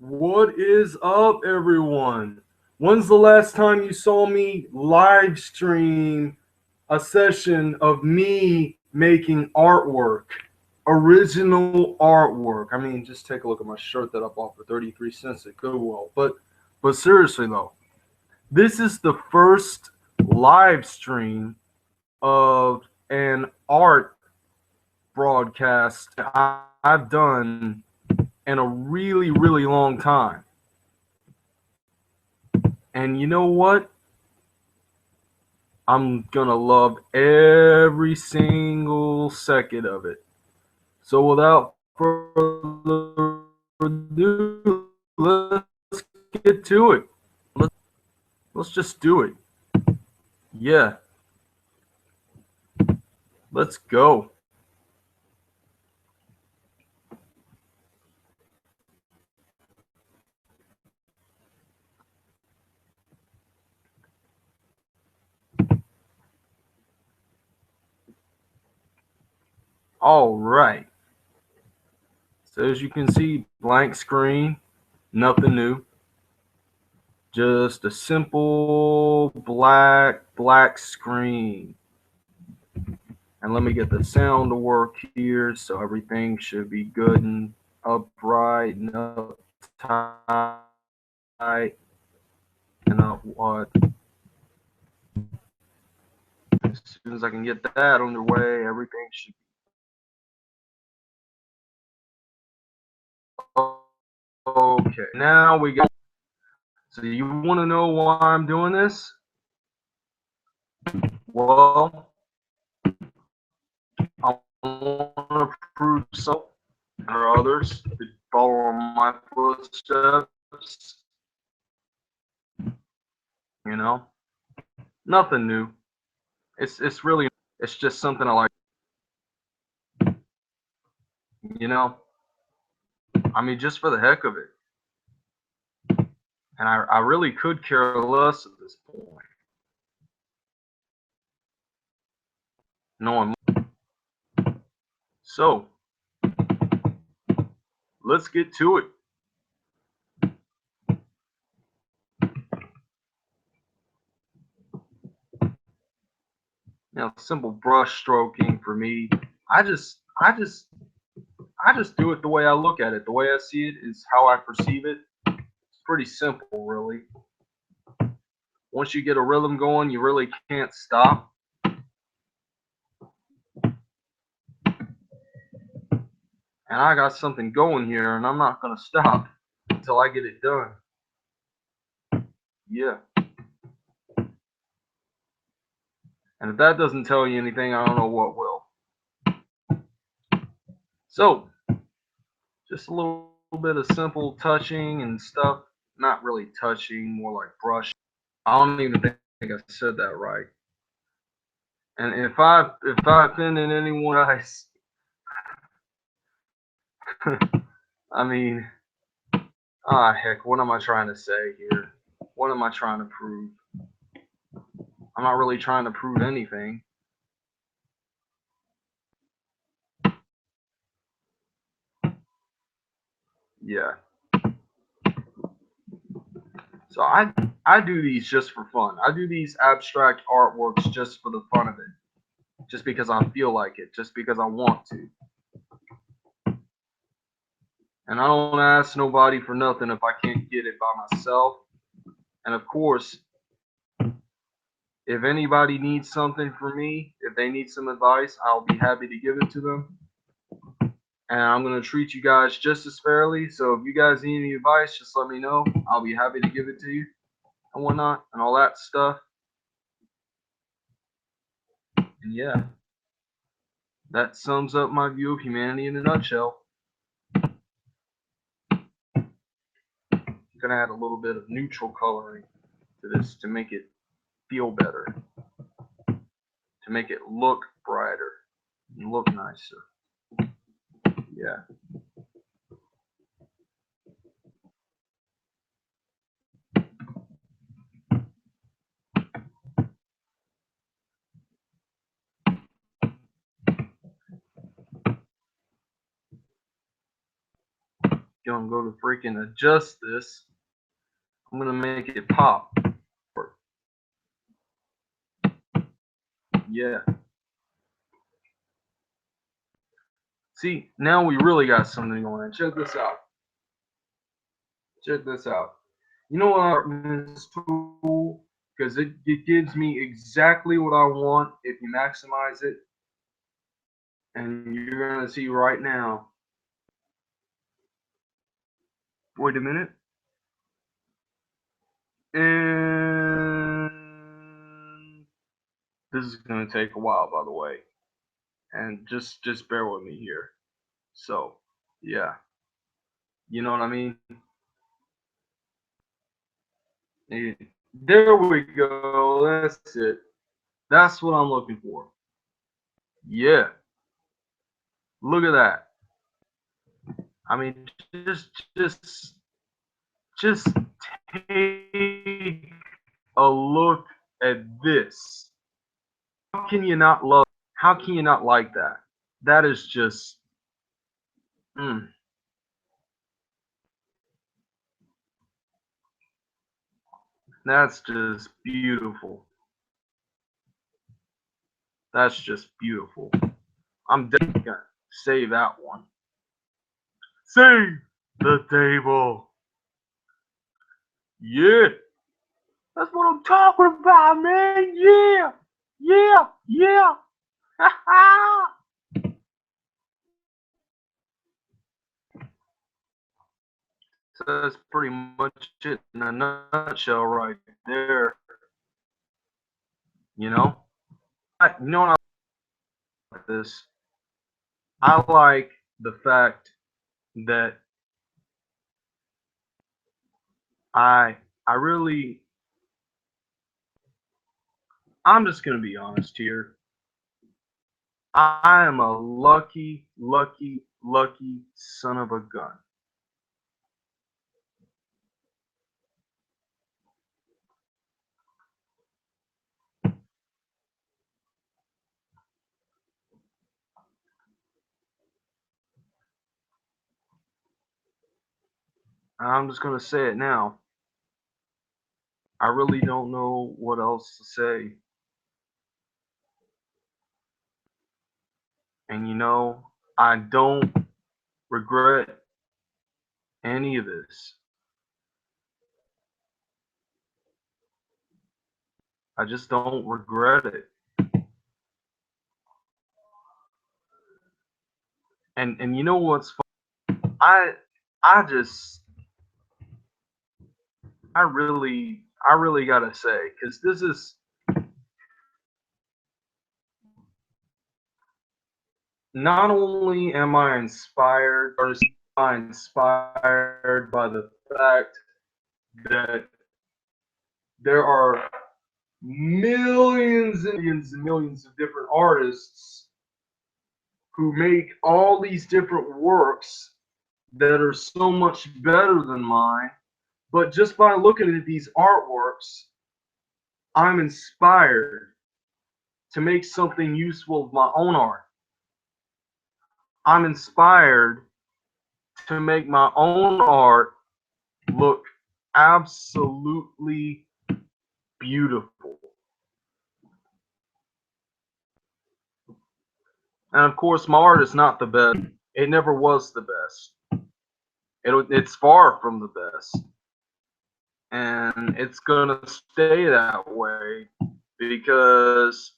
What is up, everyone? When's the last time you saw me live stream a session of me making artwork? Original artwork. I mean, just take a look at my shirt that I bought for 33 cents at Goodwill. But seriously though, this is the first live stream of an art broadcast I've done in a really long time. And you know what? I'm gonna love every single second of it. So without further ado, let's get to it. Let's just do it. Yeah, let's go. All right. So as you can see, blank screen, nothing new. Just a simple black screen. And let me get the sound to work here, so everything should be good and upright and uptight and up what. As soon as I can get that underway, everything should be okay. Now we got. So you want to know why I'm doing this? Well, I want to prove so or others to follow in my footsteps. You know, nothing new. It's really it's just something I like. You know, I mean, just for the heck of it. And I really could care less at this point. No, I'm so let's get to it. Now, simple brush stroking for me. I just, I just, I just do it the way I look at it. The way I see it is how I perceive it. It's pretty simple, really. Once you get a rhythm going, you really can't stop. And I got something going here, and I'm not gonna stop until I get it done. Yeah. And if that doesn't tell you anything, I don't know what will. So, just a little bit of simple touching and stuff. Not really touching, more like brush. I don't even think I said that right. And if I offended anyone, I mean, heck, what am I trying to say here? What am I trying to prove? I'm not really trying to prove anything. Yeah. So I do these just for fun. I do these abstract artworks just for the fun of it. Just because I feel like it, just because I want to. And I don't ask nobody for nothing if I can't get it by myself. And of course, if anybody needs something from me, if they need some advice, I'll be happy to give it to them. And I'm going to treat you guys just as fairly. So if you guys need any advice, just let me know. I'll be happy to give it to you and whatnot and all that stuff. And yeah, that sums up my view of humanity in a nutshell. I'm going to add a little bit of neutral coloring to this to make it feel better, to make it look brighter and look nicer. Yeah. gonna go to freaking adjust this. I'm gonna make it pop. Yeah. See, now we really got something going on. Check this out. Check this out. You know what? This tool, because it gives me exactly what I want if you maximize it. And you're gonna see right now. Wait a minute. And this is gonna take a while, by the way. And just bear with me here. So, yeah. You know what I mean? There we go. That's it. That's what I'm looking for. Yeah. Look at that. I mean, just take a look at this. How can you not love? How can you not like that? That is just. That's just beautiful. That's just beautiful. I'm definitely gonna save that one. Save the table. Yeah. That's what I'm talking about, man. Yeah. Yeah. Yeah. So that's pretty much it in a nutshell right there. You know? You know what I like this? I like the fact that I really I'm just gonna be honest here. I am a lucky, lucky, lucky son of a gun. I'm just gonna say it now. I really don't know what else to say. And you know, I don't regret any of this. I just don't regret it. And you know what's fun? I just I really gotta say, because this is not only am I inspired, or am I inspired by the fact that there are millions and millions of different artists who make all these different works that are so much better than mine. But just by looking at these artworks, I'm inspired to make something useful of my own art. I'm inspired to make my own art look absolutely beautiful. And of course, my art is not the best. It never was the best. It's far from the best. And it's going to stay that way because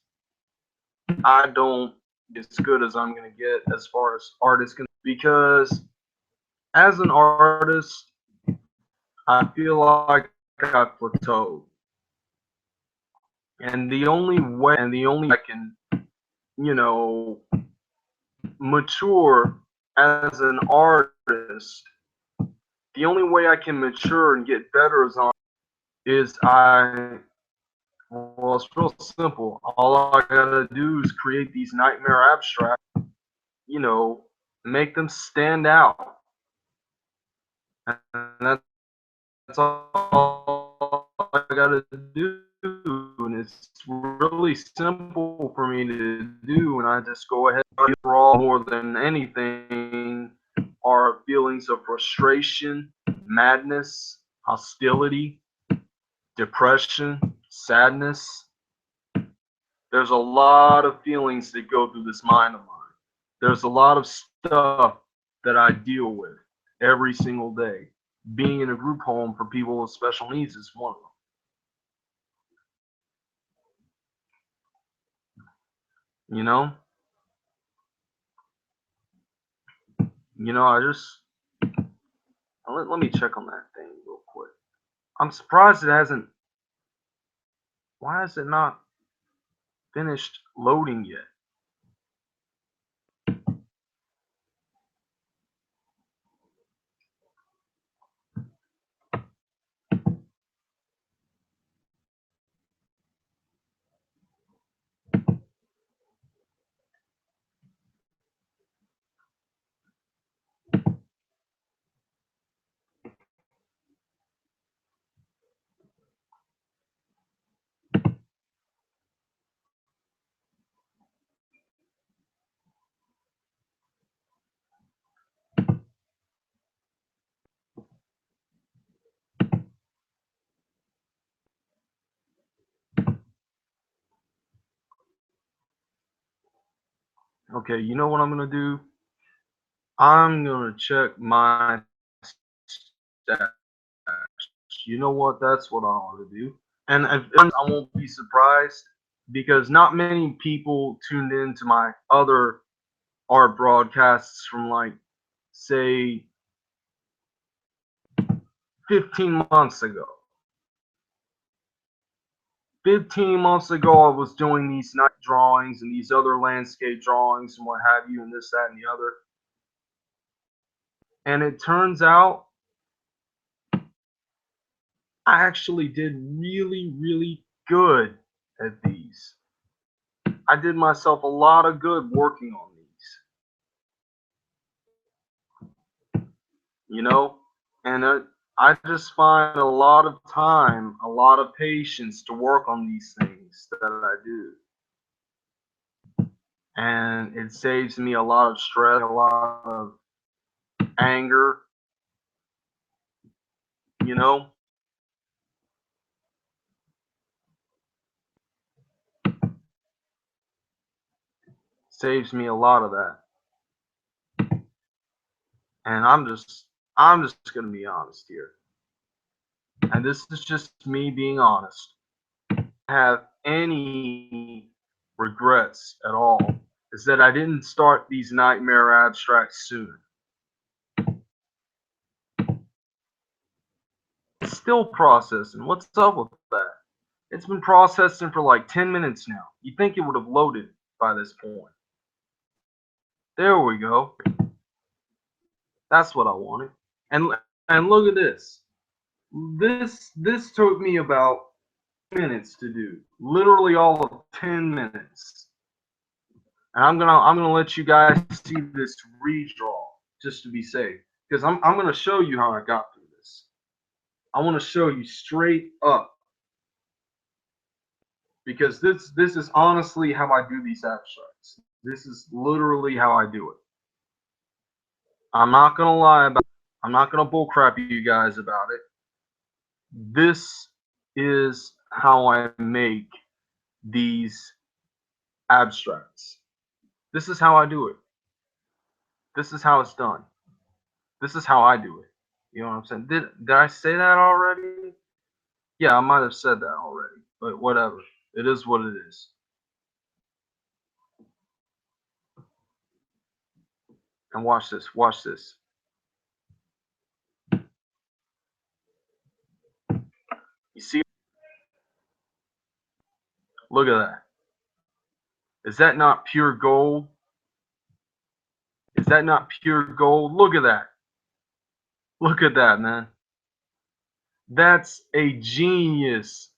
I don't as good as I'm going to get as far as art is concerned. Because as an artist, I feel like I plateaued. And the only way I can, you know, mature as an artist, the only way I can mature and get better as an artist is well, it's real simple. All I gotta do is create these nightmare abstracts, you know, make them stand out. And that's all I gotta do. And it's really simple for me to do. And I just go ahead and draw more than anything are feelings of frustration, madness, hostility, depression, sadness. There's a lot of feelings that go through this mind of mine. There's a lot of stuff that I deal with every single day. Being in a group home for people with special needs is one of them. I just let me check on that thing real quick. I'm surprised it hasn't. Why is it not finished loading yet? Okay, you know what I'm gonna do? I'm gonna check my stats. You know what? That's what I ought to do. And I won't be surprised because not many people tuned in to my other art broadcasts from like, say, 15 months ago. 15 months ago, I was doing these night drawings and these other landscape drawings and what have you, and this, that, and the other. And it turns out I actually did really, really good at these. I did myself a lot of good working on these, and I just find a lot of time, a lot of patience to work on these things that I do. And it saves me a lot of stress, a lot of anger, you know? Saves me a lot of that. And I'm just gonna be honest here. And this is just me being honest. I have any regrets at all is that I didn't start these nightmare abstracts sooner. It's still processing. What's up with that? It's been processing for like 10 minutes now. You'd think it would have loaded by this point. There we go. That's what I wanted. And look at this. This took me about minutes to do. Literally all of 10 minutes. And I'm gonna let you guys see this redraw just to be safe. Because I'm gonna show you how I got through this. I want to show you straight up. Because this is honestly how I do these abstracts. This is literally how I do it. I'm not gonna lie about it. I'm not gonna bullcrap you guys about it. This is how I make these abstracts. This is how I do it. This is how it's done. This is how I do it. You know what I'm saying? Did I say that already? Yeah, I might have said that already, but whatever. It is what it is. And watch this. Watch this. You see? Look at that. Is that not pure gold? Is that not pure gold? Look at that. Look at that, man. That's a genius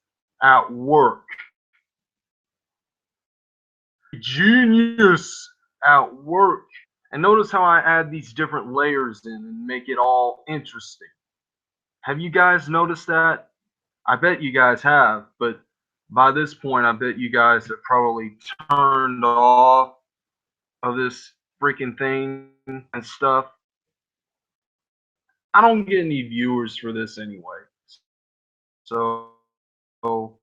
at work. Genius at work. And notice how I add these different layers in and make it all interesting. Have you guys noticed that? I bet you guys have, but by this point, I bet you guys have probably turned off of this freaking thing and stuff. I don't get any viewers for this anyway. So okay,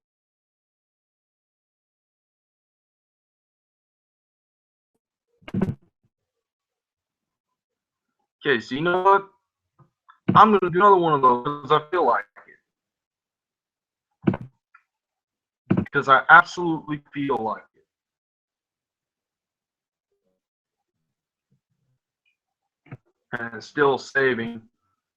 so you know what? I'm gonna do another one of those because I feel like it. Because I absolutely feel like it. And it's still saving.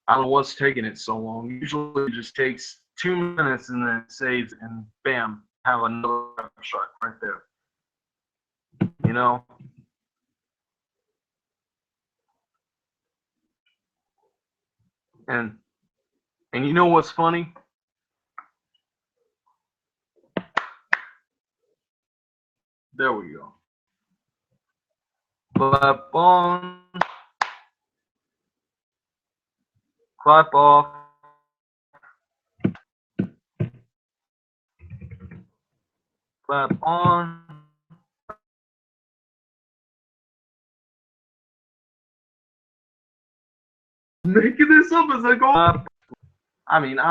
I don't know what's taking it so long. Usually it just takes 2 minutes and then it saves and bam, have another shot right there. You know? And you know what's funny? There we go. Clap on, clap off, clap on. Making this up as I go up. I mean, yay!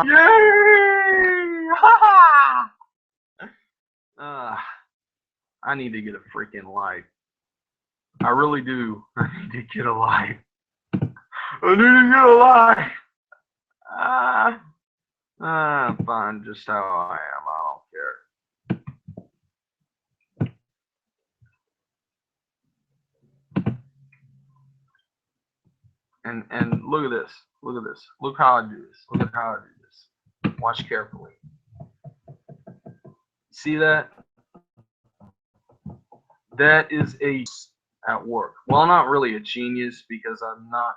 Ha ha! I need to get a freaking life. I really do. I need to get a life. I need to get a life. I'm fine just how I am. I don't care. And look at this. Look at this. Look how I do this. Look at how I do this. Watch carefully. See that? That is a at work. Well, not really a genius because I'm not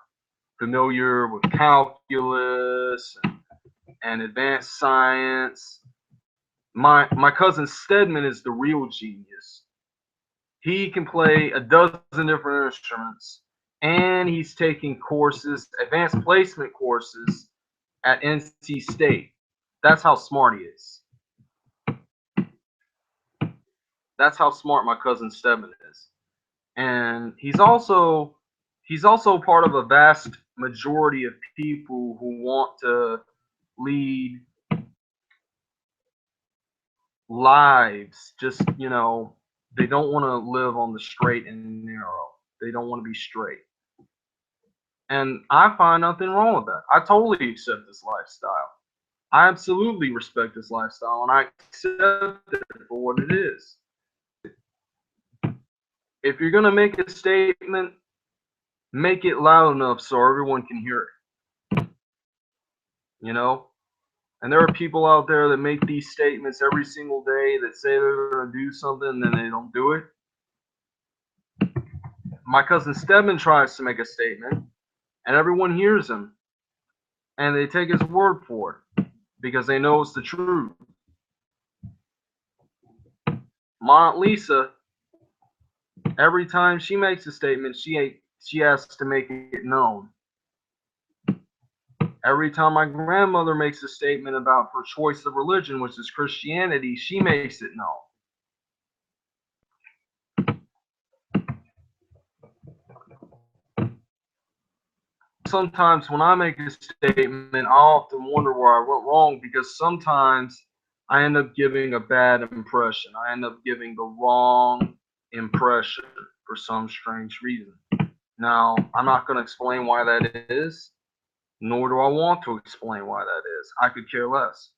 familiar with calculus and advanced science. My cousin Stedman is the real genius. He can play a dozen different instruments, and he's taking courses, advanced placement courses at NC State. That's how smart he is. That's how smart my cousin Stedman is. And he's also part of a vast majority of people who want to lead lives. Just, they don't want to live on the straight and narrow. They don't want to be straight. And I find nothing wrong with that. I totally accept this lifestyle. I absolutely respect this lifestyle and I accept it for what it is. If you're going to make a statement, make it loud enough so everyone can hear it. You know? And there are people out there that make these statements every single day that say they're going to do something and then they don't do it. My cousin Stedman tries to make a statement and everyone hears him and they take his word for it because they know it's the truth. My Aunt Lisa, every time she makes a statement, she has to make it known. Every time my grandmother makes a statement about her choice of religion, which is Christianity, she makes it known. Sometimes when I make a statement, I often wonder where I went wrong because sometimes I end up giving a bad impression. I end up giving the wrong impression for some strange reason. Now, I'm not going to explain why that is, nor do I want to explain why that is. I could care less.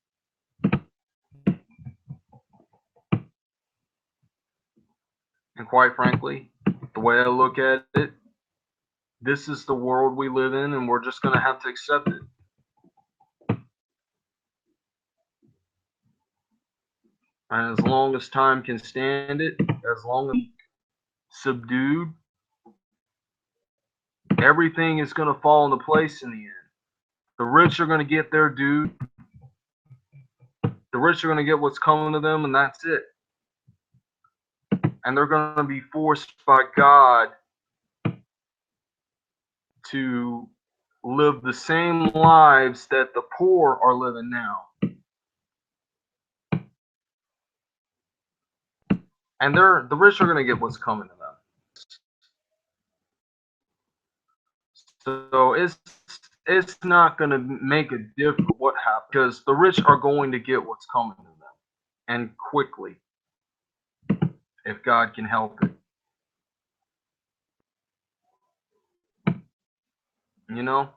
And quite frankly, the way I look at it, this is the world we live in, and we're just going to have to accept it. And as long as time can stand it, as long as subdued, everything is going to fall into place in the end. The rich are going to get their due. The rich are going to get what's coming to them, and that's it. And they're going to be forced by God to live the same lives that the poor are living now. And the rich are going to get what's coming to them. So it's not going to make a difference what happens because the rich are going to get what's coming to them and quickly if God can help it. You know?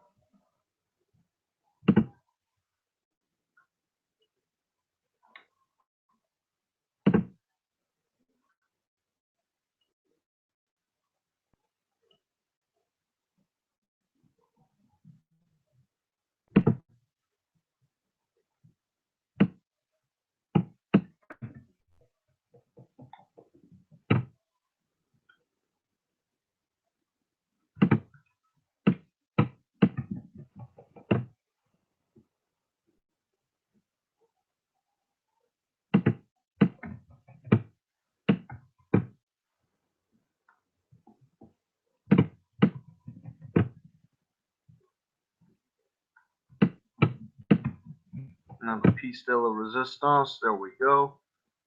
Now the piece de la resistance, there we go.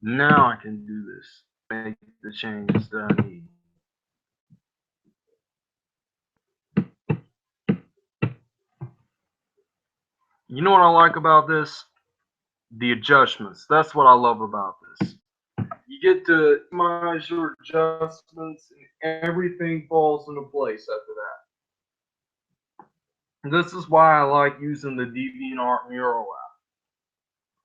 Now I can do this. Make the changes that I need. You know what I like about this? The adjustments. That's what I love about this. You get to minimize your adjustments and everything falls into place after that. This is why I like using the DeviantArt Mural app.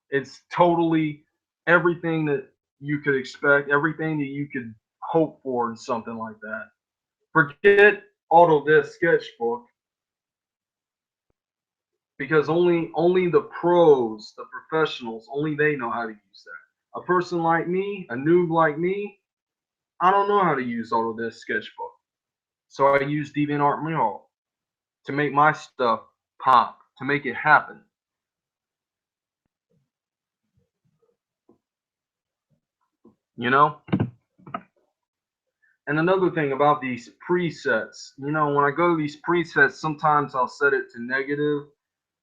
It's totally everything that you could expect, everything that you could hope for in something like that. Forget Autodesk Sketchbook because only the pros, the professionals, only they know how to use that. A person like me, a noob like me, I don't know how to use Autodesk Sketchbook. So I use DeviantArt Mural to make my stuff pop, to make it happen. You know? And another thing about these presets, when I go to these presets, sometimes I'll set it to negative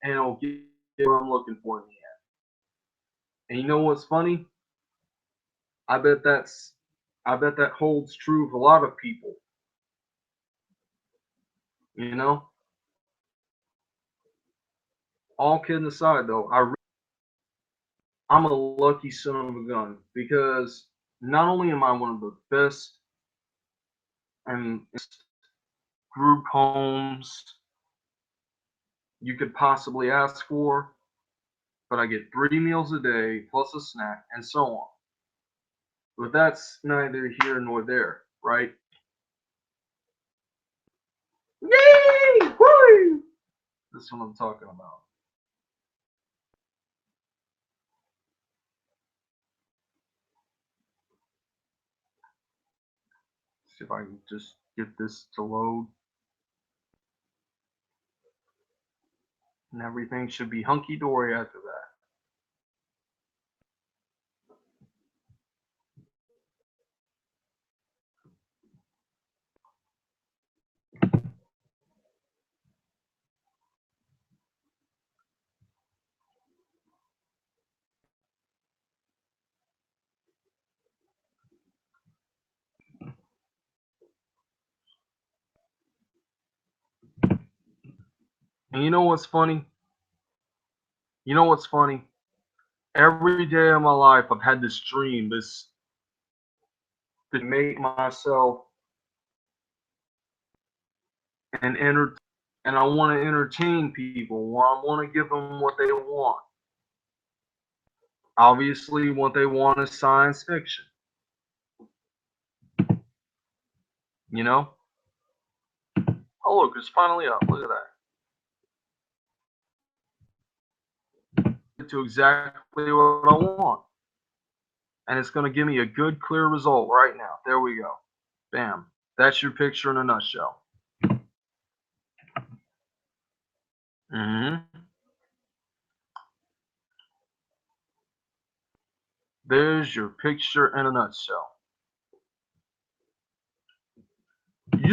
and it'll get what I'm looking for in the end. And you know what's funny? I bet that holds true of a lot of people. You know? All kidding aside though, I'm a lucky son of a gun because not only am I one of the best and group homes you could possibly ask for, but I get 3 meals a day plus a snack and so on. But that's neither here nor there, right? Yay! Woo! That's what I'm talking about. See if I can just get this to load. And everything should be hunky-dory after that. And you know what's funny? You know what's funny? Every day of my life, I've had this dream, this to make myself and I want to entertain people. I want to give them what they want. Obviously, what they want is science fiction. You know? Oh, look, it's finally up. Look at that. To exactly what I want. And it's going to give me a good, clear result right now. There we go. Bam. That's your picture in a nutshell. There's your picture in a nutshell. Yay!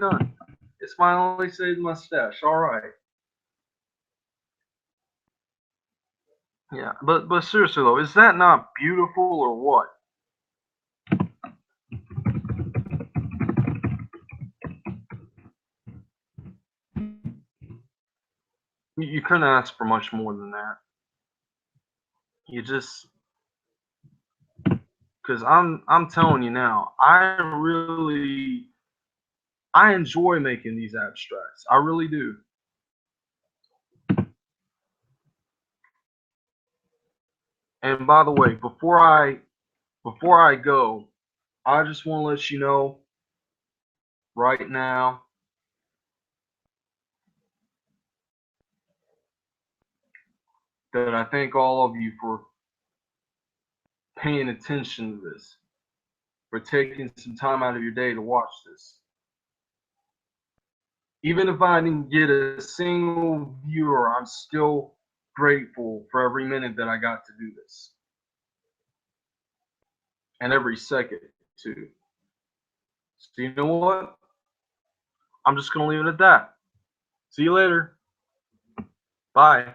Done. It's finally saved my stash. All right. Yeah, but seriously though, is that not beautiful or what? You couldn't ask for much more than that. You just, because I'm telling you now, I enjoy making these abstracts. I really do. And by the way, before I go, I just want to let you know right now that I thank all of you for paying attention to this, for taking some time out of your day to watch this. Even if I didn't get a single viewer, I'm still grateful for every minute that I got to do this. And every second, too. So, you know what? I'm just going to leave it at that. See you later. Bye.